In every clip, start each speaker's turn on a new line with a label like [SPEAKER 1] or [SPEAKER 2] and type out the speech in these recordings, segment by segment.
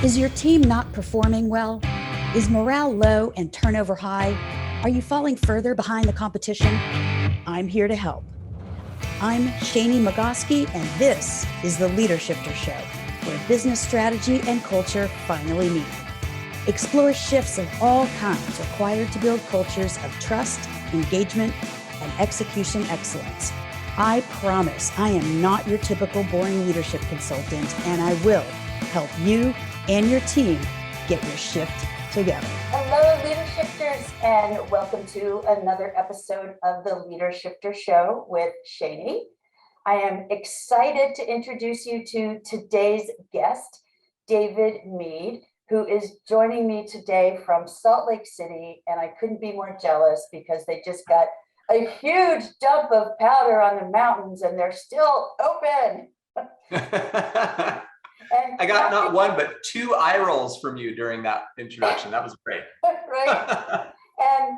[SPEAKER 1] Is your team not performing well? Is morale low and turnover high? Are you falling further behind the competition? I'm here to help. I'm Shani Magoski, and this is the Leadershifter Show, where business strategy and culture finally meet. Explore shifts of all kinds required to build cultures of trust, engagement, and execution excellence. I promise I am not your typical boring leadership consultant, and I will help you and your team get your shift together.
[SPEAKER 2] Hello, Leadershifters, and welcome to another episode of the Leadershifter Show with Shani. I am excited to introduce you to today's guest, David Mead, who is joining me today from Salt Lake City, and I couldn't be more jealous because they just got a huge dump of powder on the mountains and they're still open.
[SPEAKER 3] And I got not one, but two eye rolls from you during that introduction. That was great.
[SPEAKER 2] Right. And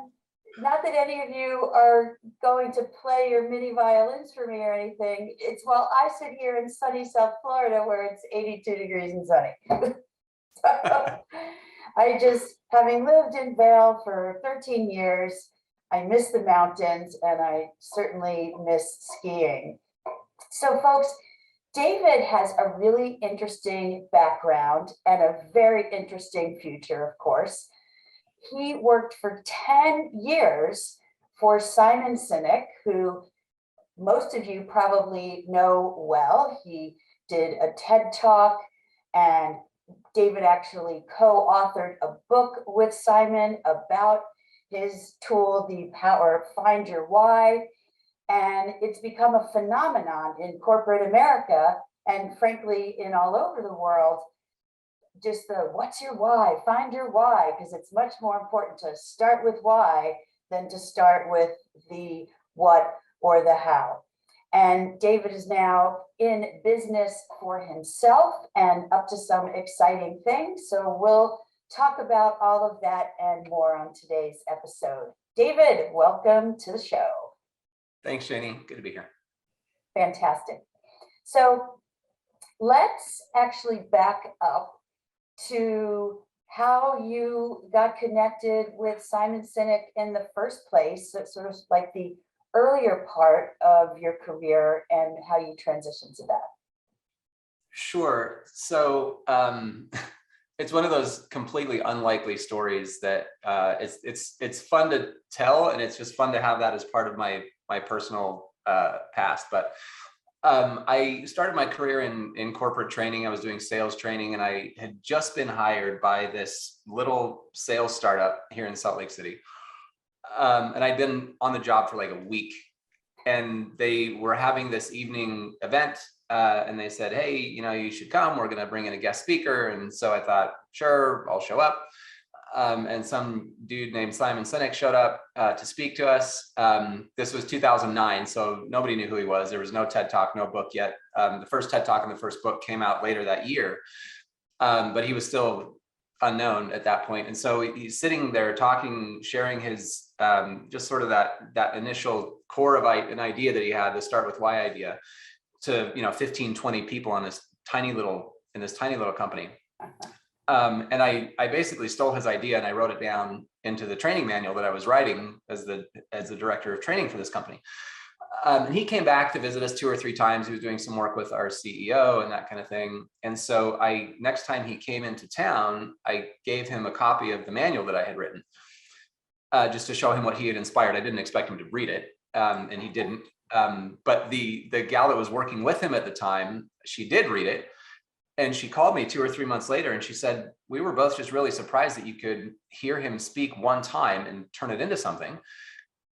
[SPEAKER 2] not that any of you are going to play your mini violins for me or anything. It's while I sit here in sunny South Florida where it's 82 degrees and sunny. So, I just, having lived in Vail for 13 years, I miss the mountains and I certainly miss skiing. So folks, David has a really interesting background and a very interesting future, of course. He worked for 10 years for Simon Sinek, who most of you probably know well. He did a TED Talk, and David actually co-authored a book with Simon about his tool, the power Find Your Why. And it's become a phenomenon in corporate America and frankly, in all over the world. Just the what's your why, find your why, because it's much more important to start with why than to start with the what or the how. And David is now in business for himself and up to some exciting things. So we'll talk about all of that and more on today's episode. David, welcome to the show.
[SPEAKER 3] Thanks, Shani. Good to be here.
[SPEAKER 2] Fantastic. So let's actually back up to how you got connected with Simon Sinek in the first place. So sort of like the earlier part of your career and how you transitioned to that.
[SPEAKER 3] Sure. So it's one of those completely unlikely stories that it's fun to tell, and it's just fun to have that as part of my personal past. But I started my career in corporate training. I was doing sales training, and I had just been hired by this little sales startup here in Salt Lake City. And I'd been on the job for like a week, and they were having this evening event. And they said, hey, you should come. We're going to bring in a guest speaker. And so I thought, sure, I'll show up. And some dude named Simon Sinek showed up to speak to us. This was 2009, so nobody knew who he was. There was no TED Talk, no book yet. The first TED Talk and the first book came out later that year, but he was still unknown at that point. And so he's sitting there talking, sharing his just sort of that initial core of an idea that he had, the start with why idea, to 15, 20 people in this tiny little company. And I basically stole his idea and I wrote it down into the training manual that I was writing as the director of training for this company. And he came back to visit us 2 or 3 times. He was doing some work with our CEO and that kind of thing. And so next time he came into town, I gave him a copy of the manual that I had written, just to show him what he had inspired. I didn't expect him to read it, and he didn't. But the gal that was working with him at the time, she did read it. And she called me 2 or 3 months later and she said, we were both just really surprised that you could hear him speak one time and turn it into something.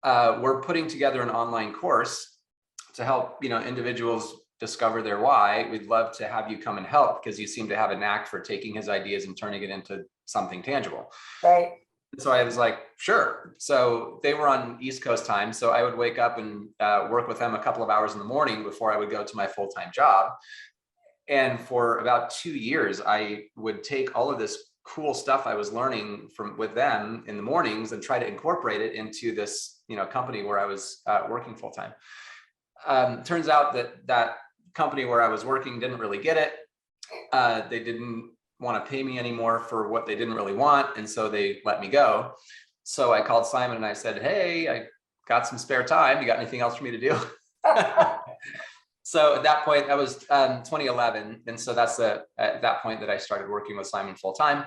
[SPEAKER 3] We're putting together an online course to help individuals discover their why. We'd love to have you come and help because you seem to have a knack for taking his ideas and turning it into something tangible.
[SPEAKER 2] Right.
[SPEAKER 3] So I was like, sure. So they were on East Coast time. So I would wake up and work with them a couple of hours in the morning before I would go to my full-time job. And for about 2 years, I would take all of this cool stuff I was learning with them in the mornings and try to incorporate it into this, company where I was working full time. Turns out that company where I was working didn't really get it. They didn't want to pay me anymore for what they didn't really want. And so they let me go. So I called Simon and I said, hey, I got some spare time. You got anything else for me to do? So at that point, that was 2011. And so that's at that point that I started working with Simon full time.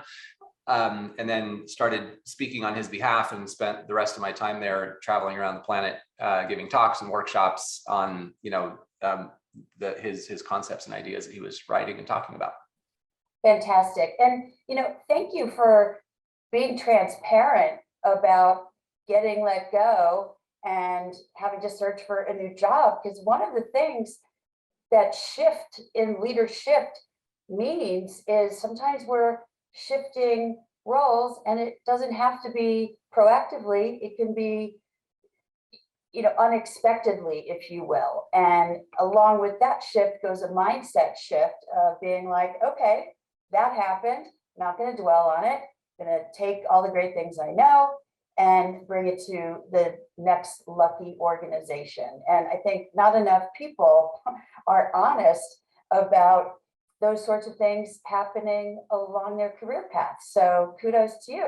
[SPEAKER 3] And then started speaking on his behalf and spent the rest of my time there traveling around the planet, giving talks and workshops on, his concepts and ideas that he was writing and talking about.
[SPEAKER 2] Fantastic. And, thank you for being transparent about getting let go and having to search for a new job. Because one of the things that shift in leadership means is sometimes we're shifting roles, and it doesn't have to be proactively. It can be, unexpectedly, if you will. And along with that shift goes a mindset shift of being like, okay, that happened. Not going to dwell on it. Going to take all the great things I know and bring it to the next lucky organization. And I think not enough people are honest about those sorts of things happening along their career path. So kudos to you.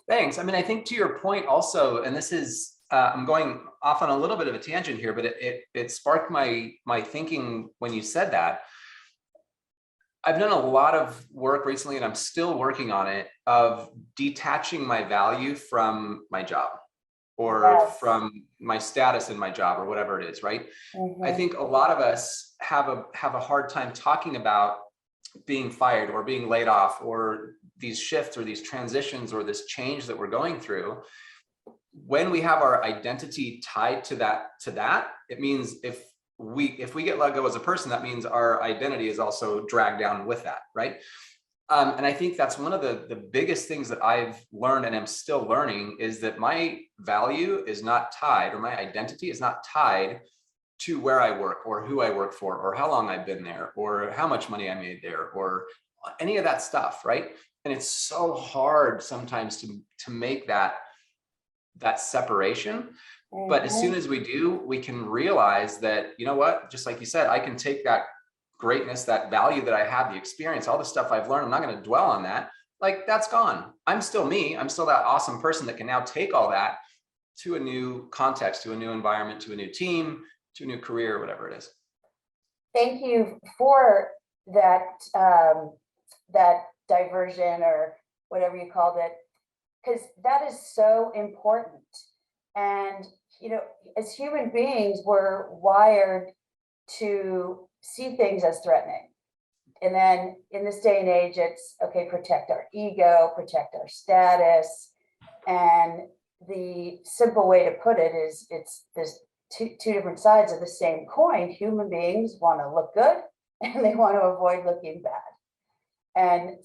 [SPEAKER 3] Thanks. I mean, I think to your point also, and this is, I'm going off on a little bit of a tangent here, but it sparked my thinking when you said that. I've done a lot of work recently, and I'm still working on it, of detaching my value from my job or from my status in my job or whatever it is, right? Mm-hmm. I think a lot of us have a hard time talking about being fired or being laid off or these shifts or these transitions or this change that we're going through. When we have our identity tied to that, it means if we get let go as a person, that means our identity is also dragged down with that, right? And I think that's one of the biggest things that I've learned and am still learning, is that my value is not tied, or my identity is not tied to where I work or who I work for or how long I've been there or how much money I made there or any of that stuff, right? And it's so hard sometimes to make that separation. But as soon as we do, we can realize that, you know what, just like you said, I can take that greatness, that value that I have, the experience, all the stuff I've learned, I'm not going to dwell on that. Like, that's gone. I'm still me. I'm still that awesome person that can now take all that to a new context, to a new environment, to a new team, to a new career, whatever it is.
[SPEAKER 2] Thank you for that, that diversion or whatever you called it, because that is so important. And, as human beings, we're wired to see things as threatening. And then in this day and age, it's okay, protect our ego, protect our status. And the simple way to put it is there's two different sides of the same coin. Human beings want to look good and they want to avoid looking bad. And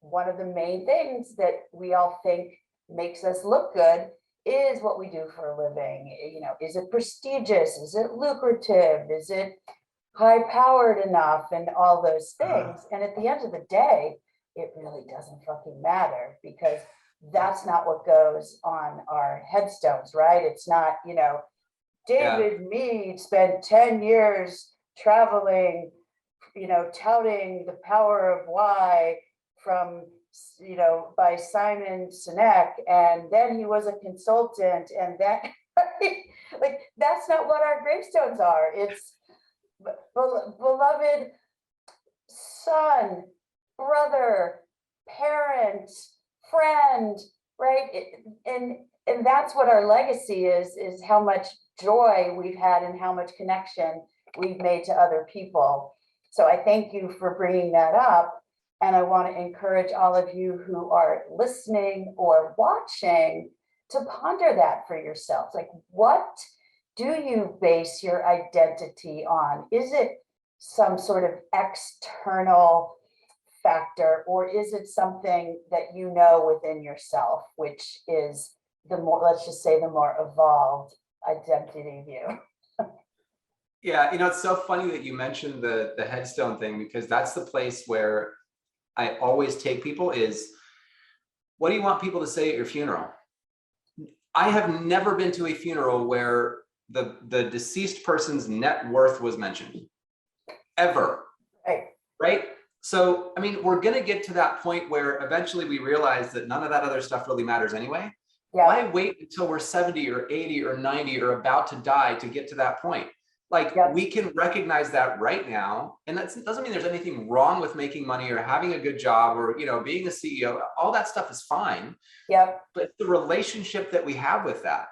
[SPEAKER 2] one of the main things that we all think makes us look good is what we do for a living. Is it prestigious? Is it lucrative? Is it high powered enough? And all those things. And at the end of the day, it really doesn't fucking matter, because that's not what goes on our headstones, right? It's not, David Mead spent 10 years traveling, touting the power of why from, by Simon Sinek, and then he was a consultant, and that, like, that's not what our gravestones are. It's beloved son, brother, parent, friend, right? And that's what our legacy is how much joy we've had and how much connection we've made to other people. So I thank you for bringing that up. And I want to encourage all of you who are listening or watching to ponder that for yourselves. Like, what do you base your identity on? Is it some sort of external factor, or is it something that you know within yourself, which is the more, let's just say, the more evolved identity view?
[SPEAKER 3] Yeah, it's so funny that you mentioned the headstone thing, because that's the place where I always take people is, what do you want people to say at your funeral? I have never been to a funeral where the deceased person's net worth was mentioned, ever. Right? So, I mean, we're going to get to that point where eventually we realize that none of that other stuff really matters anyway.
[SPEAKER 2] Yeah.
[SPEAKER 3] Why wait until we're 70 or 80 or 90 or about to die to get to that point? Like,
[SPEAKER 2] Yep.
[SPEAKER 3] we can recognize that right now. And that doesn't mean there's anything wrong with making money or having a good job or, being a CEO. All that stuff is fine.
[SPEAKER 2] Yep.
[SPEAKER 3] But the relationship that we have with that,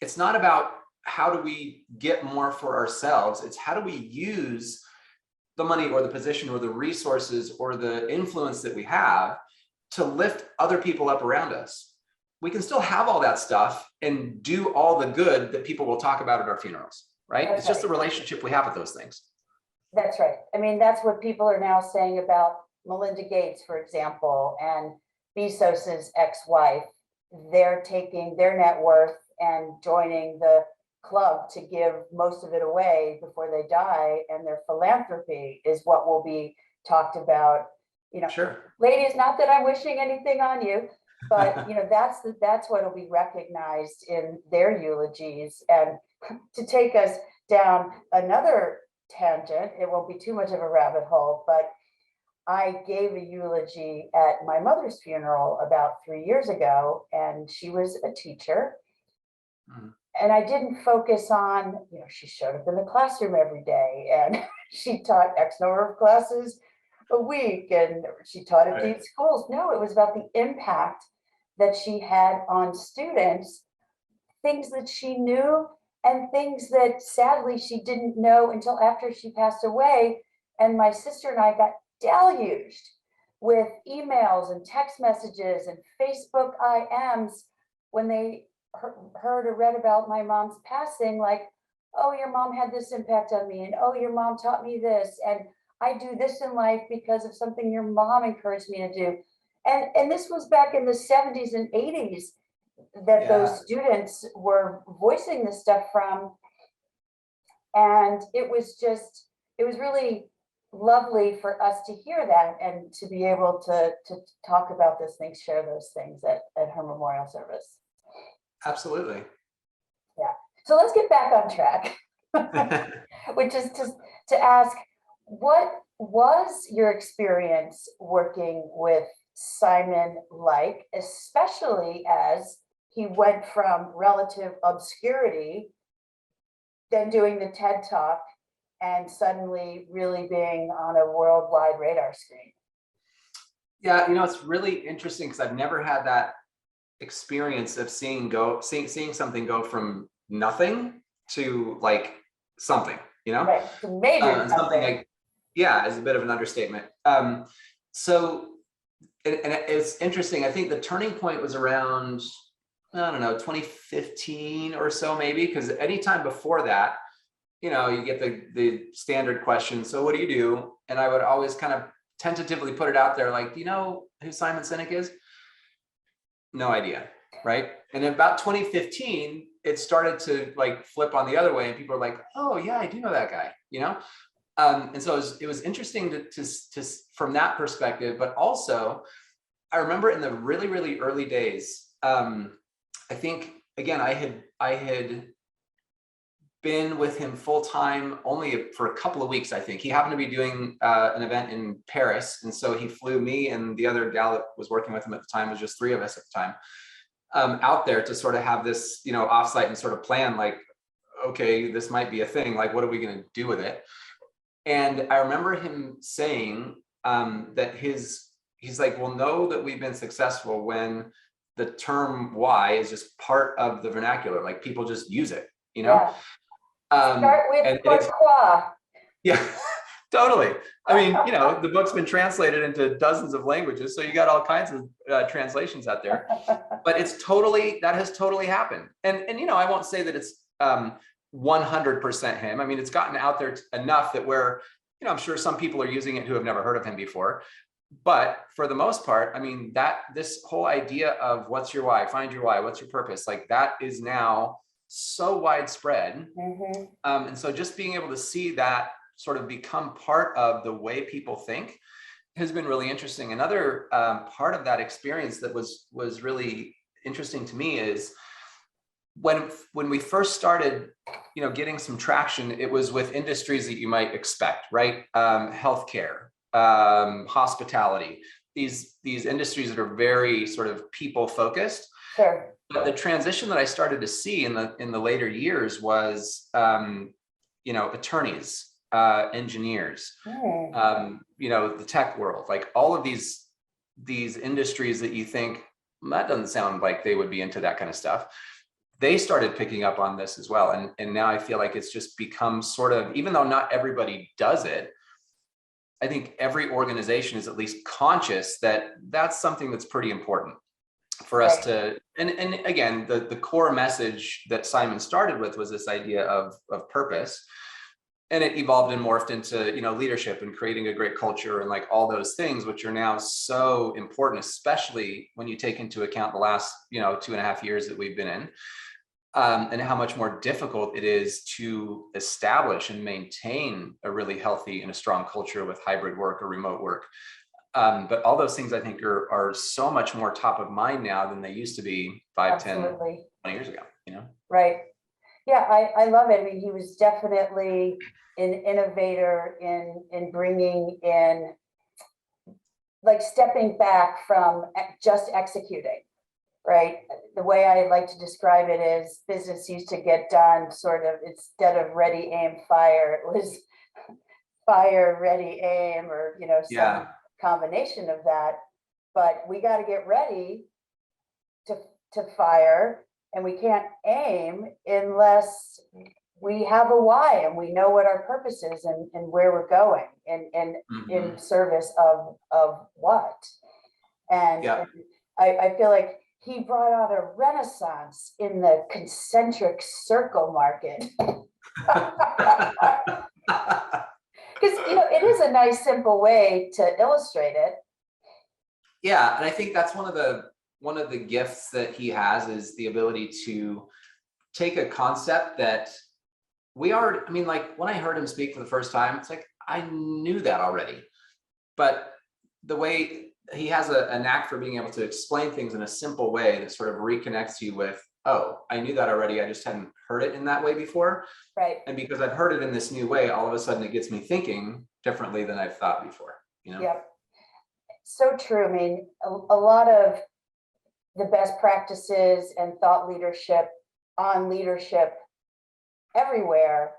[SPEAKER 3] it's not about how do we get more for ourselves. It's how do we use the money or the position or the resources or the influence that we have to lift other people up around us. We can still have all that stuff and do all the good that people will talk about at our funerals, right?
[SPEAKER 2] That's
[SPEAKER 3] It's just the
[SPEAKER 2] right.
[SPEAKER 3] relationship we have with those things.
[SPEAKER 2] That's right. I mean, that's what people are now saying about Melinda Gates, for example, and Bezos's ex-wife. They're taking their net worth and joining the club to give most of it away before they die, and their philanthropy is what will be talked about.
[SPEAKER 3] Sure.
[SPEAKER 2] Ladies, not that I'm wishing anything on you, but that's what will be recognized in their eulogies. And to take us down another tangent, it won't be too much of a rabbit hole, but I gave a eulogy at my mother's funeral about 3 years ago, and she was a teacher.
[SPEAKER 3] Mhm.
[SPEAKER 2] And I didn't focus on, she showed up in the classroom every day and she taught X number of classes a week and she taught at these schools. No, it was about the impact that she had on students, things that she knew and things that sadly she didn't know until after she passed away. And my sister and I got deluged with emails and text messages and Facebook IMs when they heard or read about my mom's passing, like, oh, your mom had this impact on me, and oh, your mom taught me this, and I do this in life because of something your mom encouraged me to do. And this was back in the 70s and 80s that those students were voicing this stuff from. And it was really lovely for us to hear that and to be able to talk about those things, share those things at her memorial service.
[SPEAKER 3] Absolutely.
[SPEAKER 2] Yeah. So let's get back on track, which is to ask, what was your experience working with Simon like, especially as he went from relative obscurity, then doing the TED Talk, and suddenly really being on a worldwide radar screen?
[SPEAKER 3] Yeah, it's really interesting because I've never had that experience of seeing something go from nothing to like something,
[SPEAKER 2] Right. So major
[SPEAKER 3] something like, is a bit of an understatement. So it's interesting. I think the turning point was around, I don't know, 2015 or so, maybe, because anytime before that, you get the standard question, so what do you do? And I would always kind of tentatively put it out there, like, do you know who Simon Sinek is? No idea, right? And in about 2015, it started to like flip on the other way, and people are like, "Oh yeah, I do know that guy," And so it was interesting to from that perspective, but also I remember in the really, really early days, I think again I had been with him full time only for a couple of weeks. I think he happened to be doing an event in Paris, and so he flew me and the other gal that was working with him at the time, was just 3 of us at the time, out there to sort of have this, offsite and sort of plan, like, okay, this might be a thing. Like, what are we going to do with it? And I remember him saying that he's like, we'll know that we've been successful when the term why is just part of the vernacular. Like, people just use it,
[SPEAKER 2] Yeah. Start with pourquoi.
[SPEAKER 3] Yeah, totally. I mean, the book's been translated into dozens of languages, so you got all kinds of translations out there. But that has totally happened. And I won't say that it's 100% him. I mean, it's gotten out there enough that where, I'm sure some people are using it who have never heard of him before. But for the most part, I mean, this whole idea of what's your why, find your why, what's your purpose, like that is now so widespread.
[SPEAKER 2] Mm-hmm.
[SPEAKER 3] And so just being able to see that sort of become part of the way people think has been really interesting. Another part of that experience that was really interesting to me is when we first started, getting some traction, it was with industries that you might expect, right? Healthcare, hospitality, these industries that are very sort of people focused.
[SPEAKER 2] Sure.
[SPEAKER 3] But the transition that I started to see in the later years was, attorneys, engineers, the tech world, like all of these industries that you think that doesn't sound like they would be into that kind of stuff. They started picking up on this as well. And now I feel like it's just become sort of, even though not everybody does it, I think every organization is at least conscious that that's something that's pretty important for us to, and again, the core message that Simon started with was this idea of purpose, and it evolved and morphed into, leadership and creating a great culture and like all those things, which are now so important, especially when you take into account the last, 2.5 years that we've been in, and how much more difficult it is to establish and maintain a really healthy and a strong culture with hybrid work or remote work. But all those things I think are so much more top of mind now than they used to be 5, 10, 20 years ago,
[SPEAKER 2] Right. Yeah, I love it. I mean, he was definitely an innovator in bringing in, like, stepping back from just executing, right? The way I like to describe it is business used to get done sort of, instead of ready, aim, fire, it was fire, ready, aim, or, some combination of that. But we got to get ready to fire, and we can't aim unless we have a why and we know what our purpose is and where we're going, and in service of what. And I feel like he brought out a renaissance in the concentric circle market. Because it is a nice, simple way to illustrate it.
[SPEAKER 3] Yeah, and I think that's one of the gifts that he has, is the ability to take a concept that like when I heard him speak for the first time, it's like I knew that already, but the way he has a knack for being able to explain things in a simple way that sort of reconnects you with, oh, I knew that already, I just hadn't heard it in that way before.
[SPEAKER 2] Right.
[SPEAKER 3] And because I've heard it in this new way, all of a sudden it gets me thinking differently than I've thought before,
[SPEAKER 2] Yep. So true. I mean, a lot of the best practices and thought leadership on leadership everywhere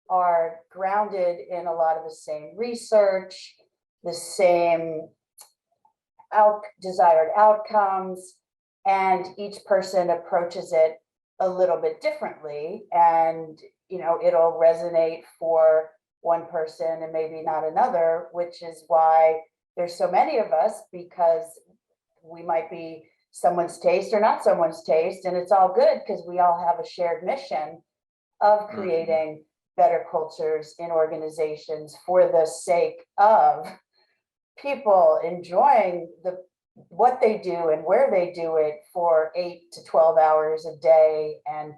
[SPEAKER 2] are grounded in a lot of the same research, the same desired outcomes, and each person approaches it a little bit differently, and it'll resonate for one person and maybe not another, which is why there's so many of us, because we might be someone's taste or not someone's taste, and it's all good because we all have a shared mission of creating better cultures in organizations for the sake of people enjoying what they do and where they do it for 8 to 12 hours a day, and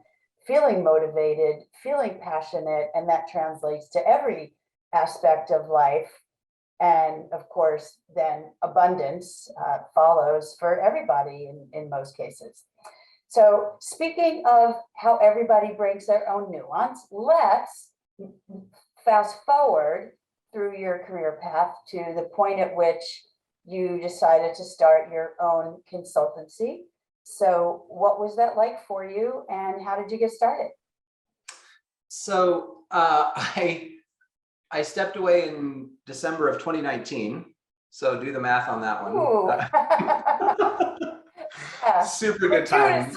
[SPEAKER 2] feeling motivated, feeling passionate, and that translates to every aspect of life. And of course, then abundance follows for everybody in most cases. So speaking of how everybody brings their own nuance, let's fast forward through your career path to the point at which you decided to start your own consultancy. So what was that like for you, and how did you get started?
[SPEAKER 3] So I stepped away in December of 2019. So do the math on that one. Super good timing.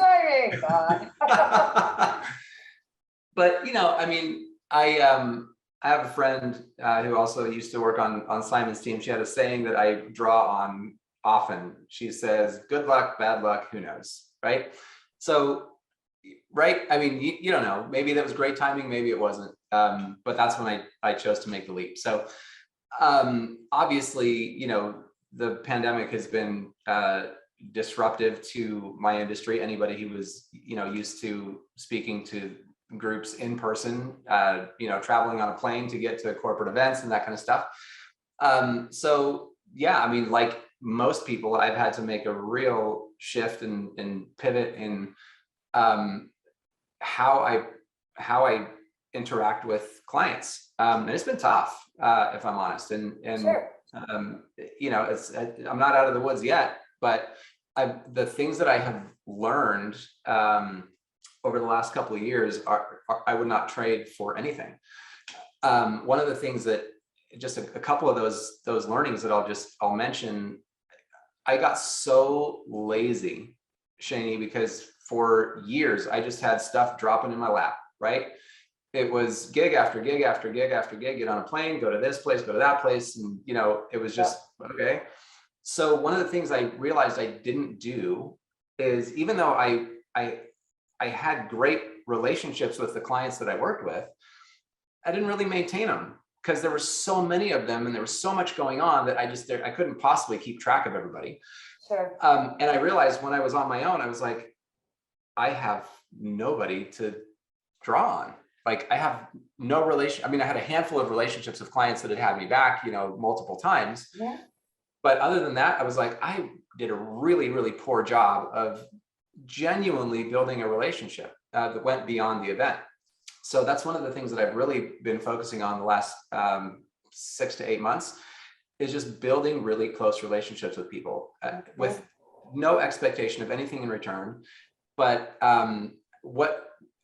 [SPEAKER 3] But I have a friend who also used to work on Simon's team. She had a saying that I draw on often. She says, "Good luck, bad luck, who knows?" Right? So, right? I mean, you don't know. Maybe that was great timing. Maybe it wasn't. But that's when I chose to make the leap. So, obviously, the pandemic has been disruptive to my industry. Anybody who was, used to speaking to groups in person, traveling on a plane to get to corporate events and that kind of stuff. So yeah, I mean, like most people, I've had to make a real shift and pivot in how I interact with clients. And it's been tough, if I'm honest. And
[SPEAKER 2] Sure.
[SPEAKER 3] I'm not out of the woods yet, but the things that I have learned over the last couple of years are I would not trade for anything. One of the things that just a couple of those learnings that I'll mention, I got so lazy, Shani, because for years I just had stuff dropping in my lap, right? It was gig after gig after gig after gig, get on a plane, go to this place, go to that place. And, it was just, okay. So one of the things I realized I didn't do is, even though I had great relationships with the clients that I worked with, I didn't really maintain them because there were so many of them and there was so much going on that I couldn't possibly keep track of everybody.
[SPEAKER 2] Sure.
[SPEAKER 3] And I realized when I was on my own, I was like, I have nobody to draw on. Like, I have no relation. I mean, I had a handful of relationships with clients that had me back, multiple times.
[SPEAKER 2] Yeah.
[SPEAKER 3] But other than that, I was like, I did a really, really poor job of genuinely building a relationship that went beyond the event. So that's one of the things that I've really been focusing on the last 6 to 8 months, is just building really close relationships with people with no expectation of anything in return. But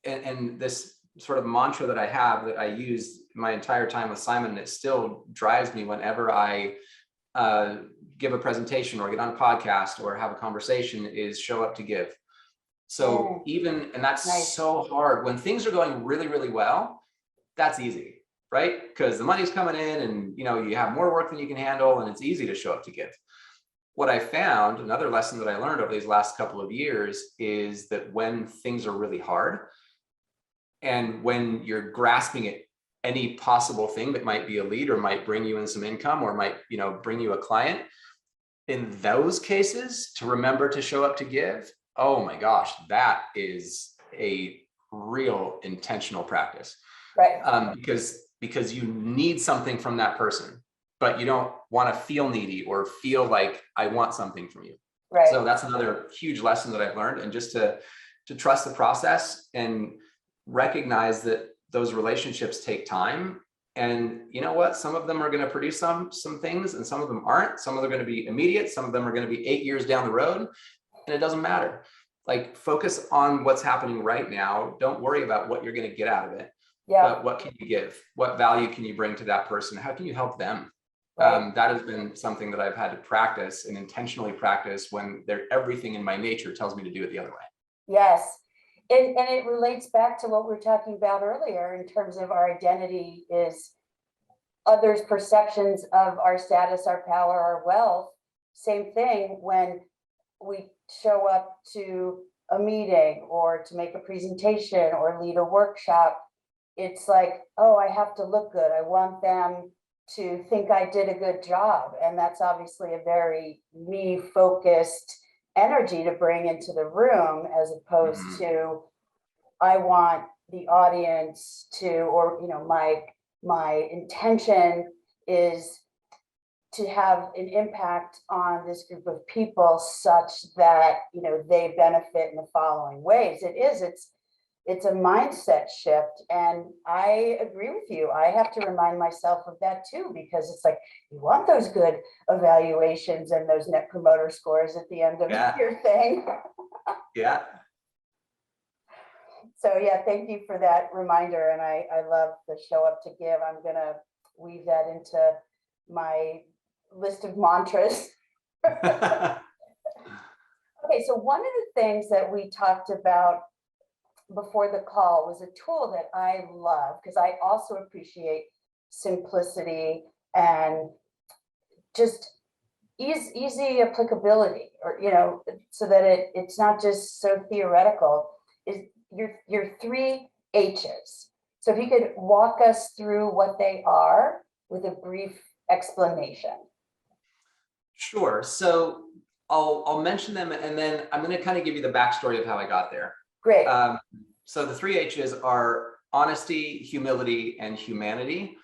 [SPEAKER 3] this sort of mantra that I have that I use my entire time with Simon, and it still drives me whenever I give a presentation or get on a podcast or have a conversation, is show up to give. So and that's nice. So hard when things are going really, really well. That's easy, right? Because the money's coming in and you have more work than you can handle, and it's easy to show up to give. What I found, another lesson that I learned over these last couple of years, is that when things are really hard and when you're grasping at any possible thing that might be a lead or might bring you in some income or might bring you a client, in those cases, to remember to show up to give, oh my gosh, that is a real intentional practice.
[SPEAKER 2] Right.
[SPEAKER 3] Because you need something from that person, but you don't want to feel needy or feel like I want something from you. Right. So that's another huge lesson that I've learned, and just to trust the process and recognize that those relationships take time. And you know what? Some of them are going to produce some things, and some of them aren't. Some of them are going to be immediate. Some of them are going to be 8 years down the road, and it doesn't matter. Like, focus on what's happening right now. Don't worry about what you're going to get out of it. Yeah. But what can you give? What value can you bring to that person? How can you help them? Right. That has been something that I've had to practice and intentionally practice when everything in my nature tells me to do it the other way.
[SPEAKER 2] Yes. And it relates back to what we were talking about earlier in terms of our identity is others' perceptions of our status, our power, our wealth. Same thing when we show up to a meeting or to make a presentation or lead a workshop. It's like, oh, I have to look good. I want them to think I did a good job. And that's obviously a very me-focused energy to bring into the room, as opposed to I want the audience to, or my intention is to have an impact on this group of people such that they benefit in the following ways. It's a mindset shift, and I agree with you. I have to remind myself of that too, because it's like, you want those good evaluations and those net promoter scores at the end of your thing.
[SPEAKER 3] Yeah.
[SPEAKER 2] So yeah, thank you for that reminder, and I love the show up to give. I'm gonna weave that into my list of mantras. Okay, so one of the things that we talked about before the call was a tool that I love, because I also appreciate simplicity and just easy applicability, or so that it's not just so theoretical, is your 3 H's. So if you could walk us through what they are with a brief explanation.
[SPEAKER 3] Sure. So I'll mention them, and then I'm going to kind of give you the backstory of how I got there.
[SPEAKER 2] Great.
[SPEAKER 3] So the 3 H's are honesty, humility, and humanity.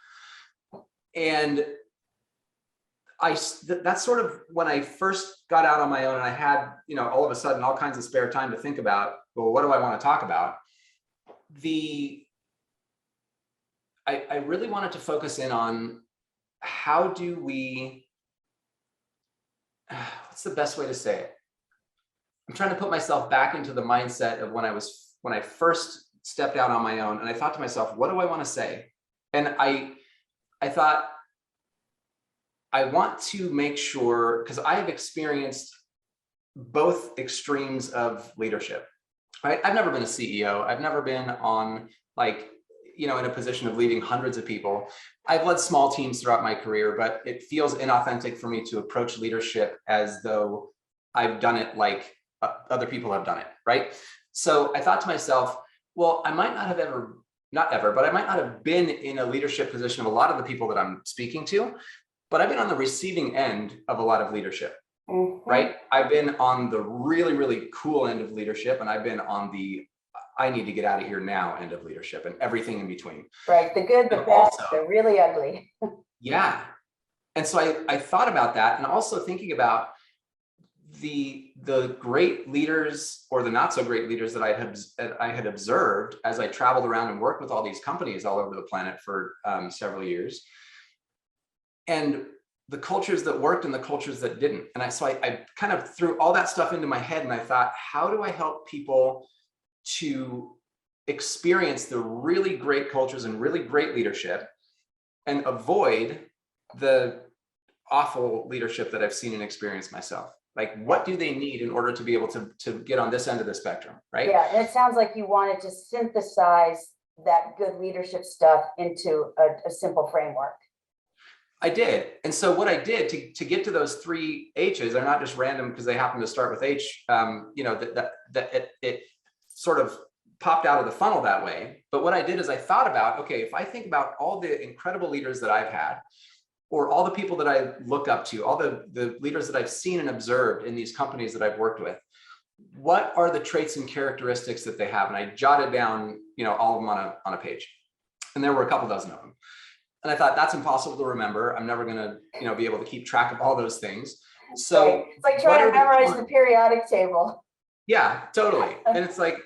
[SPEAKER 3] And that's sort of when I first got out on my own, and I had, all of a sudden all kinds of spare time to think about, well, what do I want to talk about? I really wanted to focus in on how do we what's the best way to say it? I'm trying to put myself back into the mindset of when I first stepped out on my own, and I thought to myself, what do I want to say? And I thought, I want to make sure, because I have experienced both extremes of leadership, right? I've never been a CEO. I've never been on in a position of leading hundreds of people. I've led small teams throughout my career, but it feels inauthentic for me to approach leadership as though I've done it like other people have done it, right? So I thought to myself, well, I might not have but I might not have been in a leadership position of a lot of the people that I'm speaking to, but I've been on the receiving end of a lot of leadership, right? I've been on the really, really cool end of leadership, and I've been on the I need to get out of here now end of leadership, and everything in between.
[SPEAKER 2] Right, the good, the bad, the really ugly.
[SPEAKER 3] Yeah. And so I thought about that, and also thinking about the great leaders or the not so great leaders that I had observed as I traveled around and worked with all these companies all over the planet for several years, and the cultures that worked and the cultures that didn't. And I kind of threw all that stuff into my head, and I thought, how do I help people to experience the really great cultures and really great leadership and avoid the awful leadership that I've seen and experienced myself? Like, what do they need in order to be able to get on this end of the spectrum, right?
[SPEAKER 2] Yeah, and it sounds like you wanted to synthesize that good leadership stuff into a simple framework.
[SPEAKER 3] I did. And so what I did to get to those 3 H's, they're not just random because they happen to start with H, it sort of popped out of the funnel that way. But what I did is I thought about, okay, if I think about all the incredible leaders that I've had, or all the people that I look up to, all the leaders that I've seen and observed in these companies that I've worked with, what are the traits and characteristics that they have? And I jotted down, all of them on a page. And there were a couple dozen of them. And I thought, that's impossible to remember. I'm never going to, be able to keep track of all those things. So
[SPEAKER 2] right. It's like trying to memorize the periodic table.
[SPEAKER 3] Yeah, totally. And it's like,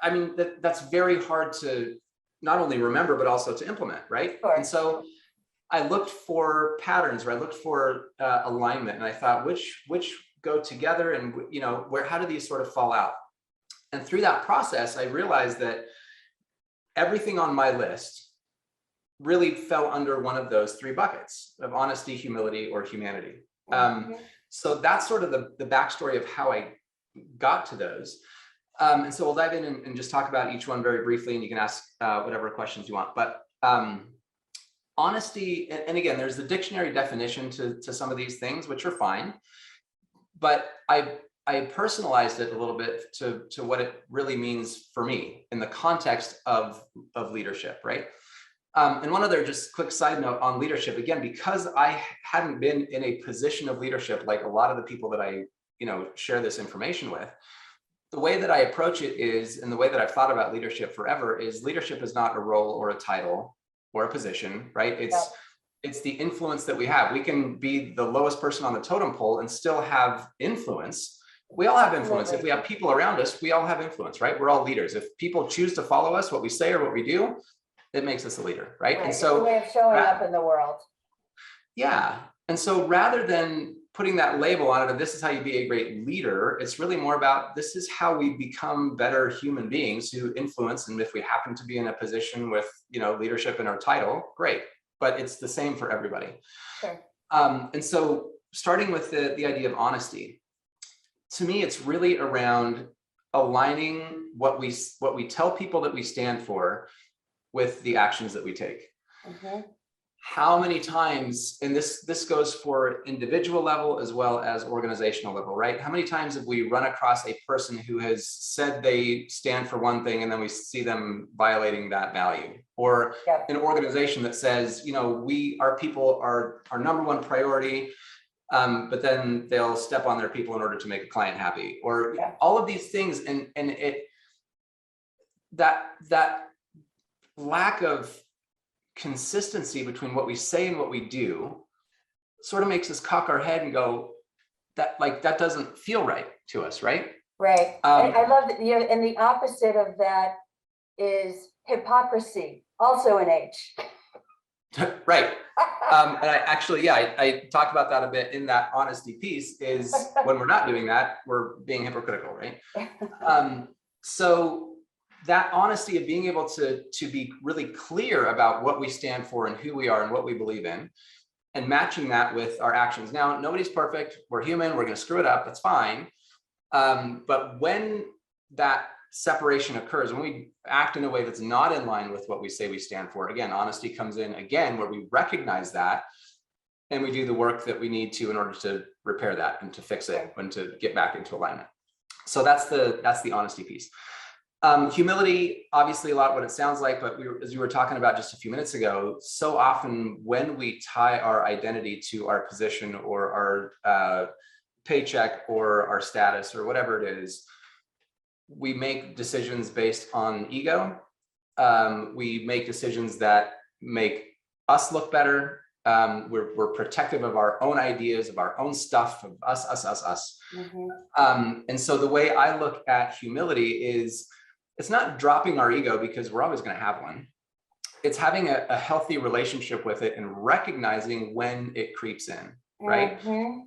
[SPEAKER 3] I mean, that's very hard to not only remember, but also to implement, right?
[SPEAKER 2] Sure.
[SPEAKER 3] And so I looked for patterns, or I looked for alignment, and I thought, which go together, and how do these sort of fall out? And through that process, I realized that everything on my list really fell under one of those 3 buckets of honesty, humility, or humanity. So that's sort of the backstory of how I got to those. And so we'll dive in and just talk about each one very briefly, and you can ask whatever questions you want. But honesty, and again, there's the dictionary definition to some of these things, which are fine, but I personalized it a little bit to what it really means for me in the context of leadership, right? And one other just quick side note on leadership, again, because I hadn't been in a position of leadership like a lot of the people that I share this information with, the way that I approach it is, and the way that I've thought about leadership forever, is leadership is not a role or a title or a position, right? It's the influence that we have. We can be the lowest person on the totem pole and still have influence. We all have influence. If we have people around us, we all have influence, right? We're all leaders. If people choose to follow us, what we say or what we do, it makes us a leader, right? And so
[SPEAKER 2] it's a way of showing up in the world.
[SPEAKER 3] Yeah. And so rather than putting that label on it, and this is how you be a great leader, it's really more about, this is how we become better human beings who influence. And if we happen to be in a position with, leadership in our title, great, but it's the same for everybody.
[SPEAKER 2] Sure.
[SPEAKER 3] And so starting with the idea of honesty, to me, it's really around aligning what we tell people that we stand for with the actions that we take. How many times, and this goes for individual level as well as organizational level, right? How many times have we run across a person who has said they stand for one thing, and then we see them violating that value? Or an organization that says, our people are our number one priority, but then they'll step on their people in order to make a client happy, or all of these things. And that lack of consistency between what we say and what we do sort of makes us cock our head and go, that doesn't feel right to us, right?
[SPEAKER 2] Right. I love that, and the opposite of that is hypocrisy, also an H.
[SPEAKER 3] Right. And I actually, yeah, I talked about that a bit in that honesty piece. Is when we're not doing that, we're being hypocritical, right? So that honesty of being able to be really clear about what we stand for and who we are and what we believe in, and matching that with our actions. Now, nobody's perfect. We're human. We're going to screw it up. That's fine. But when that separation occurs, when we act in a way that's not in line with what we say we stand for, again, honesty comes in again, where we recognize that and we do the work that we need to in order to repair that and to fix it and to get back into alignment. So that's the honesty piece. Humility, obviously a lot of what it sounds like, but as we were talking about just a few minutes ago, so often when we tie our identity to our position or our paycheck or our status or whatever it is, we make decisions based on ego. We make decisions that make us look better. We're protective of our own ideas, of our own stuff, of us. Mm-hmm. And so the way I look at humility is, it's not dropping our ego, because we're always going to have one. It's having a healthy relationship with it and recognizing when it creeps in, right? Mm-hmm.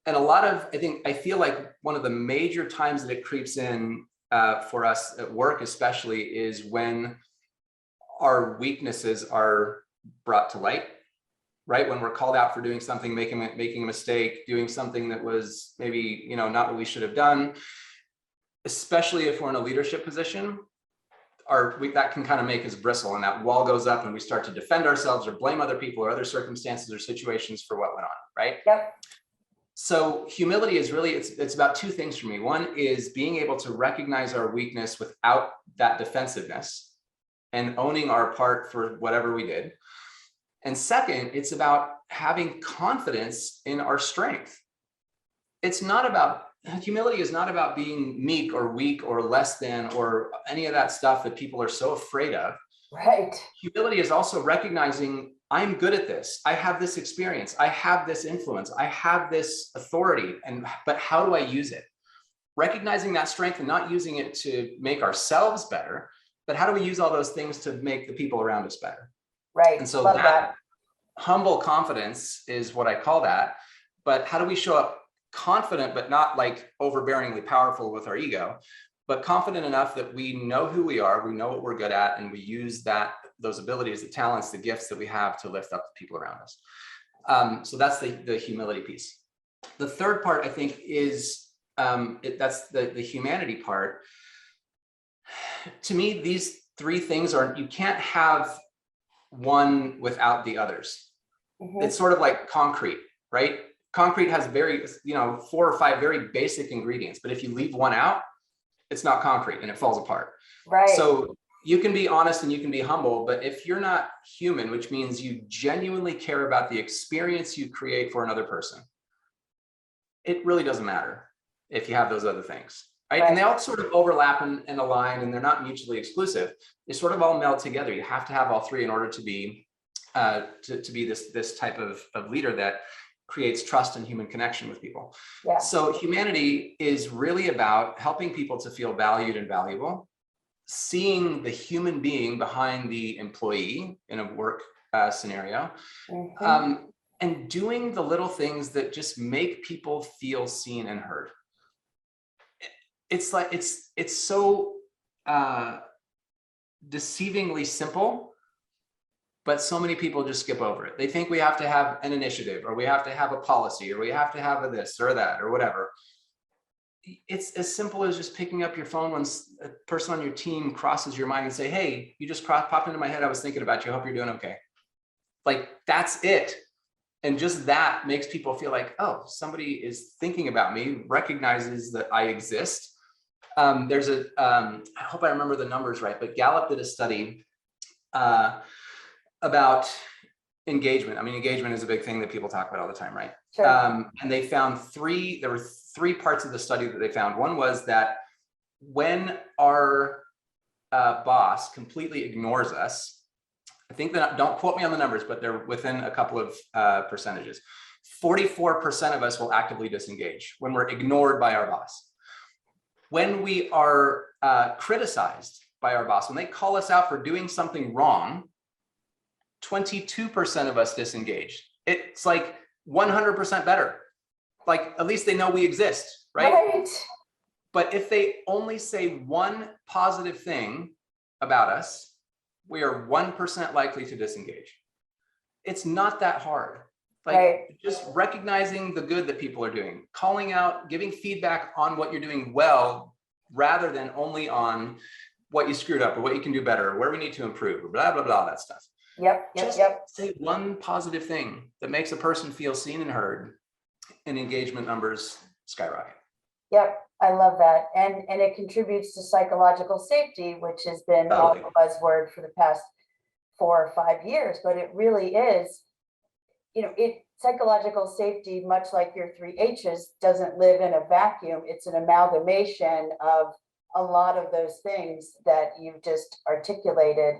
[SPEAKER 3] And I feel like one of the major times that it creeps in for us at work especially is when our weaknesses are brought to light, right? When we're called out for doing something, making a mistake, doing something that was maybe, not what we should have done, especially if we're in a leadership position, that can kind of make us bristle, and that wall goes up and we start to defend ourselves or blame other people or other circumstances or situations for what went on, right? Yep. So humility is really, it's about two things for me. One is being able to recognize our weakness without that defensiveness and owning our part for whatever we did. And second, it's about having confidence in our strength. Humility is not about being meek or weak or less than or any of that stuff that people are so afraid of. Right. Humility is also recognizing, I'm good at this. I have this experience. I have this influence. I have this authority. But how do I use it? Recognizing that strength and not using it to make ourselves better, but how do we use all those things to make the people around us better? Right. And so that humble confidence is what I call that. But how do we show up confident, but not like overbearingly powerful with our ego, but confident enough that we know who we are, we know what we're good at, and we use those abilities, the talents, the gifts that we have to lift up the people around us. So that's the humility piece. The third part, I think, is that's the humanity part. To me, these three things you can't have one without the others. Mm-hmm. It's sort of like concrete, right? Concrete has 4 or 5 very basic ingredients, but if you leave one out, it's not concrete and it falls apart. Right. So you can be honest and you can be humble, but if you're not human, which means you genuinely care about the experience you create for another person, it really doesn't matter if you have those other things, right? And they all sort of overlap and align, and they're not mutually exclusive. They sort of all meld together. You have to have all three in order to be this type of leader that creates trust and human connection with people. Yeah. So humanity is really about helping people to feel valued and valuable, seeing the human being behind the employee in a work scenario, mm-hmm. And doing the little things that just make people feel seen and heard. It's like, it's so deceivingly simple, but so many people just skip over it. They think we have to have an initiative, or we have to have a policy, or we have to have a this or that or whatever. It's as simple as just picking up your phone when a person on your team crosses your mind and say, hey, you just popped into my head. I was thinking about you. I hope you're doing okay. Like, that's it. And just that makes people feel like, oh, somebody is thinking about me, recognizes that I exist. I hope I remember the numbers right, but Gallup did a study about engagement. I mean, engagement is a big thing that people talk about all the time, right? Sure. And they found there were 3 parts of the study that they found. One was that when our boss completely ignores us, I think that, don't quote me on the numbers, but they're within a couple of percentages. 44% of us will actively disengage when we're ignored by our boss. When we are criticized by our boss, when they call us out for doing something wrong, 22% of us disengage. It's like 100% better. Like, at least they know we exist, right?
[SPEAKER 2] Right.
[SPEAKER 3] But if they only say one positive thing about us, we are 1% likely to disengage. It's not that hard. Like,
[SPEAKER 2] Right.
[SPEAKER 3] just recognizing the good that people are doing, calling out, giving feedback on what you're doing well, rather than only on what you screwed up or what you can do better, or where we need to improve, or blah, blah, blah, that stuff.
[SPEAKER 2] Yep.
[SPEAKER 3] Just say one positive thing that makes a person feel seen and heard, and engagement numbers skyrocket.
[SPEAKER 2] Yep. I love that. And it contributes to psychological safety, which has been
[SPEAKER 3] Totally.
[SPEAKER 2] a buzzword for the past 4 or 5 years, but it really is, psychological safety, much like your 3 H's, doesn't live in a vacuum. It's an amalgamation of a lot of those things that you've just articulated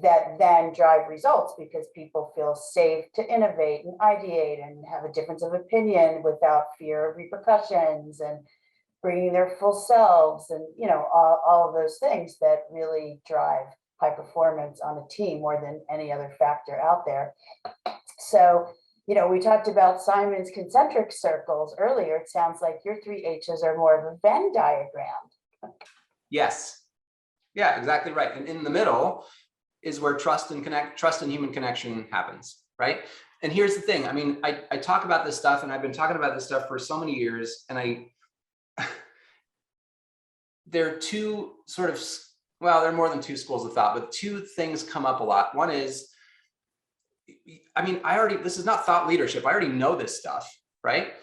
[SPEAKER 2] that then drive results, because people feel safe to innovate and ideate and have a difference of opinion without fear of repercussions, and bringing their full selves, and all of those things that really drive high performance on a team more than any other factor out there. So, we talked about Simon's concentric circles earlier. It sounds like your 3 H's are more of a Venn diagram.
[SPEAKER 3] Yes. Yeah, exactly right. And in the middle is where trust and human connection happens, right? And here's the thing. I mean, I talk about this stuff, and I've been talking about this stuff for so many years, and there are two sort of, well, there are more than 2 schools of thought, but 2 things come up a lot. One is, I mean, this is not thought leadership. I already know this stuff, right?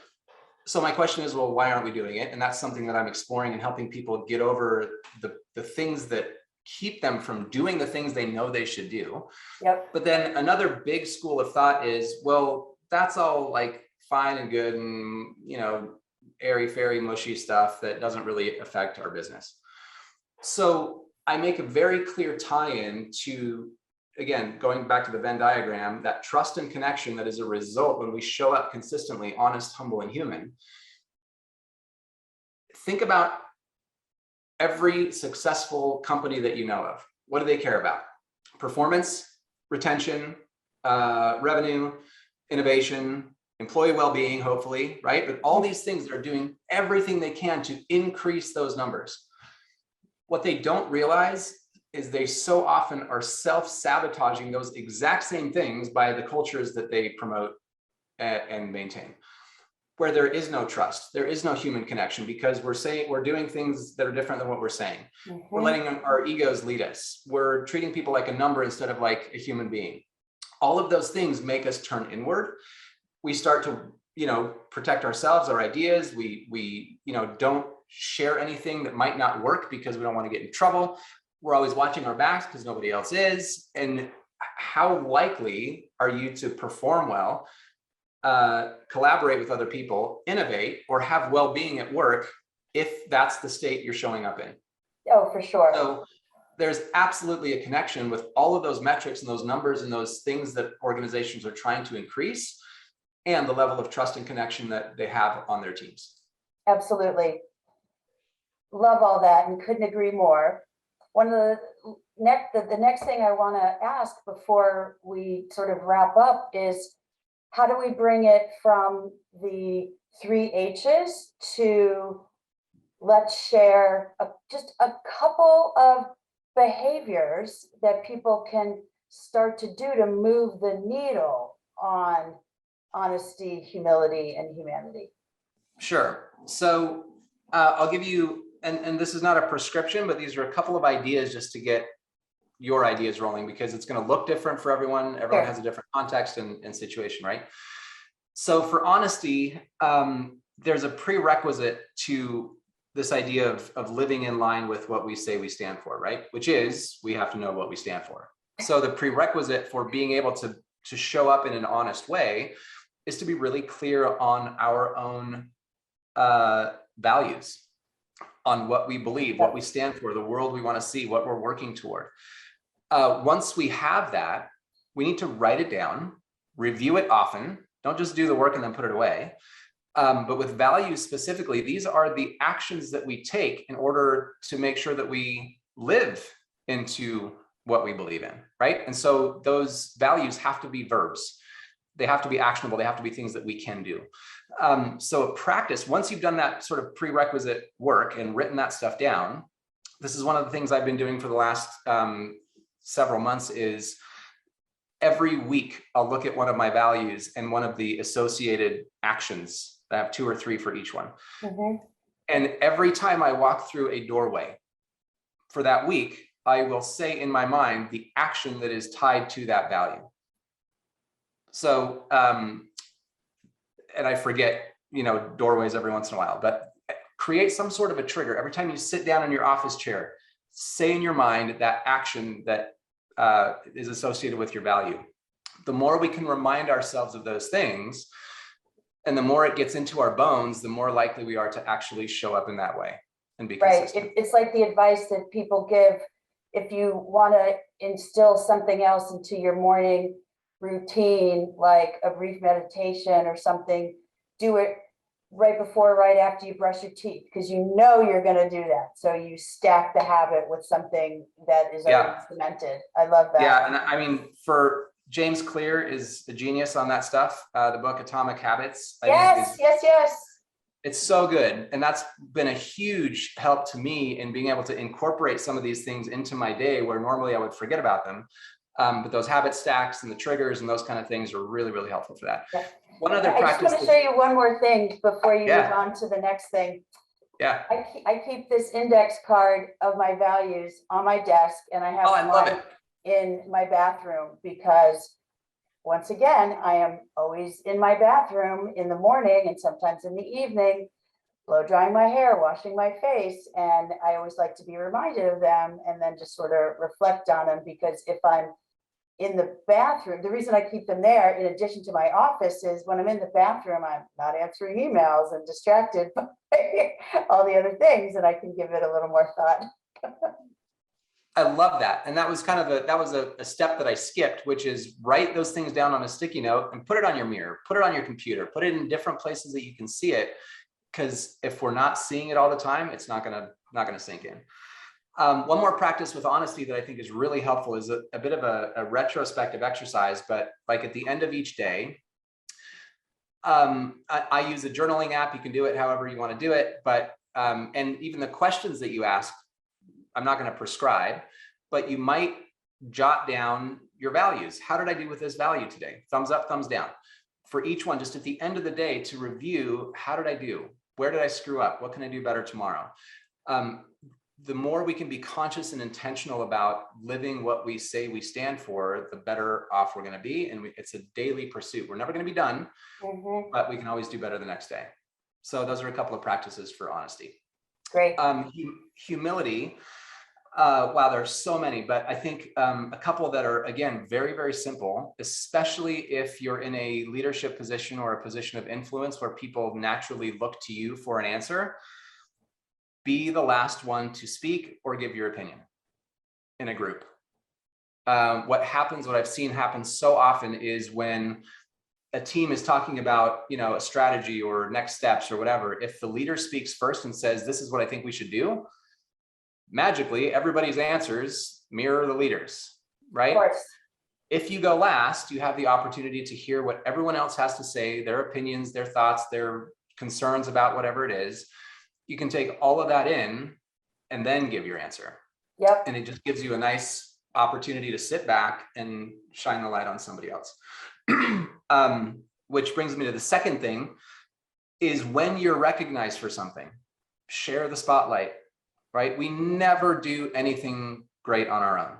[SPEAKER 3] So my question is, well, why aren't we doing it? And that's something that I'm exploring and helping people get over the things that keep them from doing the things they know they should do.
[SPEAKER 2] Yep.
[SPEAKER 3] But then another big school of thought is, well, that's all like fine and good and, airy fairy mushy stuff that doesn't really affect our business. So I make a very clear tie-in to, again, going back to the Venn diagram, that trust and connection that is a result when we show up consistently, honest, humble, and human. Think about every successful company that you know of. What do they care about? Performance, retention, revenue, innovation, employee well-being, hopefully, right? But all these things, they're doing everything they can to increase those numbers. What they don't realize is they so often are self-sabotaging those exact same things by the cultures that they promote and maintain, where there is no trust, there is no human connection, because we're doing things that are different than what we're saying. Mm-hmm. We're letting our egos lead us. We're treating people like a number instead of like a human being. All of those things make us turn inward. We start to, protect ourselves, our ideas. We don't share anything that might not work because we don't want to get in trouble. We're always watching our backs because nobody else is. And how likely are you to perform well, collaborate with other people, innovate, or have well-being at work if that's the state you're showing up in?
[SPEAKER 2] Oh, for sure.
[SPEAKER 3] So there's absolutely a connection with all of those metrics and those numbers and those things that organizations are trying to increase, and the level of trust and connection that they have on their teams.
[SPEAKER 2] Absolutely. Love all that and couldn't agree more. One of the next thing I want to ask before we sort of wrap up is, how do we bring it from the 3 H's to let's share just a couple of behaviors that people can start to do to move the needle on honesty, humility, and humanity?
[SPEAKER 3] Sure. So I'll give you, and this is not a prescription, but these are a couple of ideas just to get your ideas rolling, because it's going to look different for everyone. Everyone has a different context and situation, right? So for honesty, there's a prerequisite to this idea of living in line with what we say we stand for, right? Which is, we have to know what we stand for. So the prerequisite for being able to show up in an honest way is to be really clear on our own values, on what we believe, what we stand for, the world we want to see, what we're working toward. Once we have that, we need to write it down, review it often. Don't just do the work and then put it away. But with values specifically, these are the actions that we take in order to make sure that we live into what we believe in, right? And so those values have to be verbs. They have to be actionable. They have to be things that we can do. So a practice, once you've done that sort of prerequisite work and written that stuff down, this is one of the things I've been doing for the last several months is every week I'll look at one of my values and one of the associated actions. I have 2 or 3 for each one. And every time I walk through a doorway for that week, I will say in my mind the action that is tied to that value. So, and I forget, doorways every once in a while, but create some sort of a trigger. Every time you sit down in your office chair, say in your mind that action that is associated with your value. The more we can remind ourselves of those things, and the more it gets into our bones, the more likely we are to actually show up in that way and be consistent.
[SPEAKER 2] Right. It's like the advice that people give. If you want to instill something else into your morning routine, like a brief meditation or something, do it right before, right after you brush your teeth, because you're going to do that. So you stack the habit with something that is already cemented. I love that.
[SPEAKER 3] Yeah, and I mean, for James Clear is a genius on that stuff. The book Atomic Habits.
[SPEAKER 2] Yes.
[SPEAKER 3] It's so good. And that's been a huge help to me in being able to incorporate some of these things into my day where normally I would forget about them. But those habit stacks and the triggers and those kind of things are really, really helpful for that.
[SPEAKER 2] Yeah.
[SPEAKER 3] One other
[SPEAKER 2] I
[SPEAKER 3] practice.
[SPEAKER 2] just want to show you one more thing before you move on to the next thing.
[SPEAKER 3] Yeah.
[SPEAKER 2] I keep this index card of my values on my desk, and I have one in my bathroom because, once again, I am always in my bathroom in the morning and sometimes in the evening, blow drying my hair, washing my face, and I always like to be reminded of them and then just sort of reflect on them, because if I'm in the bathroom, the reason I keep them there, in addition to my office, is when I'm in the bathroom, I'm not answering emails and distracted by all the other things, and I can give it a little more thought.
[SPEAKER 3] I love that. And that was kind of a step that I skipped, which is write those things down on a sticky note and put it on your mirror, put it on your computer, put it in different places that you can see it. Because if we're not seeing it all the time, it's not gonna sink in. One more practice with honesty that I think is really helpful is a bit of a retrospective exercise, but like at the end of each day, I use a journaling app. You can do it however you want to do it, but and even the questions that you ask, I'm not going to prescribe, but you might jot down your values. How did I do with this value today? Thumbs up, thumbs down. For each one, just at the end of the day, to review, how did I do? Where did I screw up? What can I do better tomorrow? The more we can be conscious and intentional about living what we say we stand for, the better off we're going to be. And it's a daily pursuit. We're never going to be done, but we can always do better the next day. So those are a couple of practices for honesty.
[SPEAKER 2] Great.
[SPEAKER 3] Humility. Wow, there's so many, but I think a couple that are, again, very, very simple, especially if you're in a leadership position or a position of influence where people naturally look to you for an answer. Be the last one to speak or give your opinion in a group. What I've seen happen so often is when a team is talking about, a strategy or next steps or whatever, if the leader speaks first and says, this is what I think we should do, magically, everybody's answers mirror the leaders, right? Of course. If you go last, you have the opportunity to hear what everyone else has to say, their opinions, their thoughts, their concerns about whatever it is. You can take all of that in and then give your answer.
[SPEAKER 2] Yep.
[SPEAKER 3] And it just gives you a nice opportunity to sit back and shine the light on somebody else. Which brings me to the second thing, is when you're recognized for something, share the spotlight, right? We never do anything great on our own.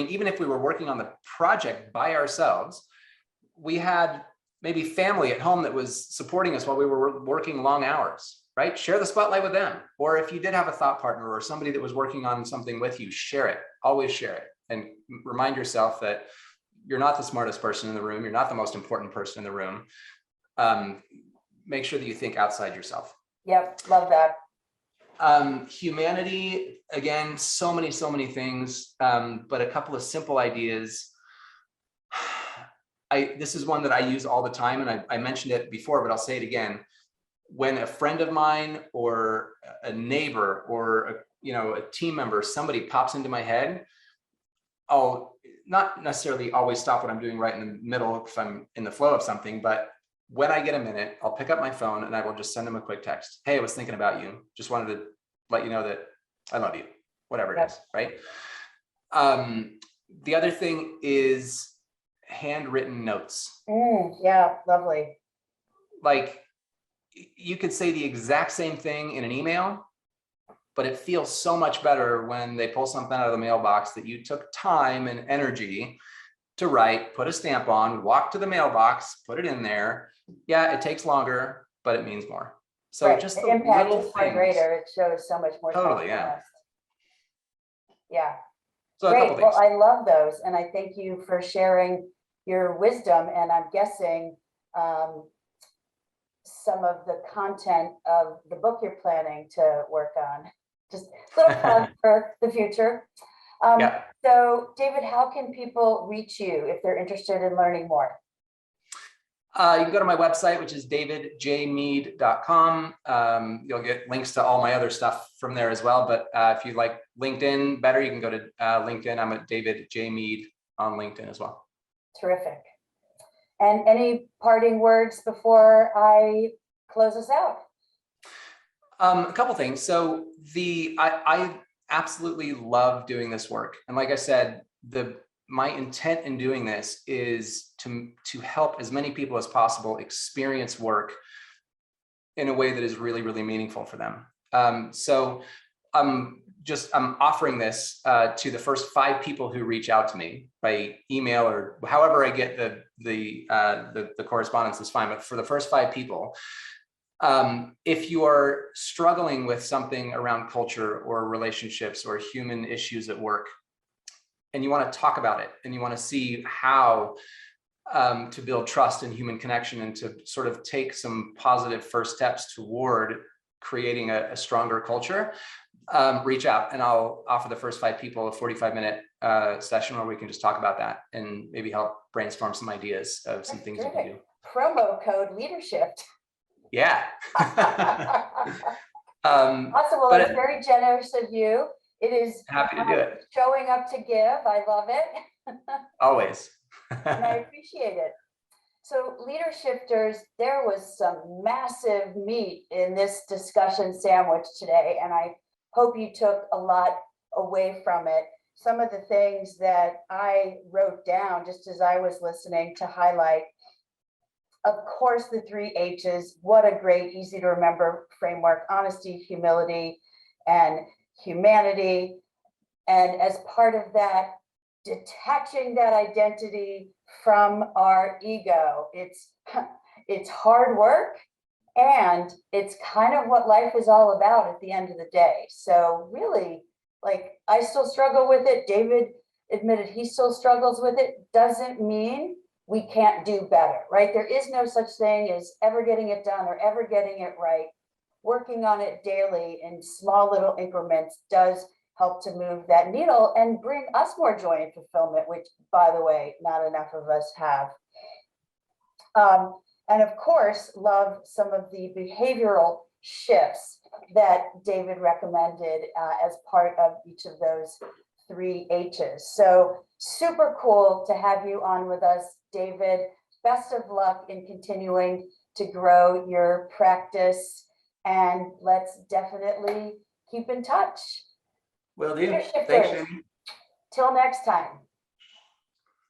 [SPEAKER 3] Even if we were working on the project by ourselves, we had maybe family at home that was supporting us while we were working long hours, right? Share the spotlight with them. Or if you did have a thought partner or somebody that was working on something with you, share it, always share it. And remind yourself that you're not the smartest person in the room. You're not the most important person in the room. Make sure that you think outside yourself.
[SPEAKER 2] Yep, love that.
[SPEAKER 3] Humanity, again, so many things, but a couple of simple ideas. This is one that I use all the time, and I mentioned it before, but I'll say it again. When a friend of mine or a neighbor or a team member, somebody pops into my head, I'll not necessarily always stop what I'm doing right in the middle if I'm in the flow of something, but when I get a minute, I'll pick up my phone and I will just send them a quick text. Hey, I was thinking about you. Just wanted to let you know that I love you, whatever it is, right? The other thing is handwritten notes.
[SPEAKER 2] Yeah, lovely.
[SPEAKER 3] Like, you could say the exact same thing in an email, but it feels so much better when they pull something out of the mailbox that you took time and energy to write, put a stamp on, walk to the mailbox, put it in there. Yeah, it takes longer, but it means more. So
[SPEAKER 2] Right.
[SPEAKER 3] just
[SPEAKER 2] The
[SPEAKER 3] the
[SPEAKER 2] impact
[SPEAKER 3] little
[SPEAKER 2] is far
[SPEAKER 3] things.
[SPEAKER 2] greater. It shows so much more.
[SPEAKER 3] Totally, yeah.
[SPEAKER 2] thoughtfulness. Yeah.
[SPEAKER 3] So a
[SPEAKER 2] Great.
[SPEAKER 3] couple things.
[SPEAKER 2] Well, I love those. And I thank you for sharing your wisdom. And I'm guessing some of the content of the book you're planning to work on. Just a little plug for the future.
[SPEAKER 3] Yeah.
[SPEAKER 2] So David, how can people reach you if they're interested in learning more?
[SPEAKER 3] You can go to my website, which is davidjmead.com. You'll get links to all my other stuff from there as well. But if you like LinkedIn better, you can go to LinkedIn. I'm at David J. Mead on LinkedIn as well.
[SPEAKER 2] Terrific. And any parting words before I close us out?
[SPEAKER 3] A couple things. So I absolutely love doing this work. And like I said, my intent in doing this is to help as many people as possible experience work in a way that is really, really meaningful for them. So I'm offering this to the first 5 people who reach out to me by email or however I get the correspondence is fine. But for the first 5 people, if you are struggling with something around culture or relationships or human issues at work, and you want to talk about it, and you want to see how to build trust and human connection, and to sort of take some positive first steps toward creating a stronger culture, reach out, and I'll offer the first 5 people a 45-minute session where we can just talk about that and maybe help brainstorm some ideas of some things you can do.
[SPEAKER 2] Promo code leadership.
[SPEAKER 3] Yeah.
[SPEAKER 2] Awesome. Well,
[SPEAKER 3] but
[SPEAKER 2] it's very generous of you. It is
[SPEAKER 3] happy to do it.
[SPEAKER 2] Showing up to give. I love it.
[SPEAKER 3] Always.
[SPEAKER 2] And I appreciate it. So leadershifters, there was some massive meat in this discussion sandwich today, and I hope you took a lot away from it. Some of the things that I wrote down just as I was listening to highlight, of course, the 3 H's. What a great, easy to remember framework: honesty, humility, and humanity. And as part of that, detaching that identity from our ego. It's hard work, and it's kind of what life is all about at the end of the day. So really, like, I still struggle with it. David admitted he still struggles with it. Doesn't mean we can't do better, right? There is no such thing as ever getting it done or ever getting it right. Working on it daily in small little increments does help to move that needle and bring us more joy and fulfillment, which, by the way, not enough of us have. And of course, love some of the behavioral shifts that David recommended as part of each of those 3 H's. So super cool to have you on with us, David. Best of luck in continuing to grow your practice, and let's definitely keep in touch.
[SPEAKER 3] Will do. Thanks, Jamie.
[SPEAKER 2] Till next time.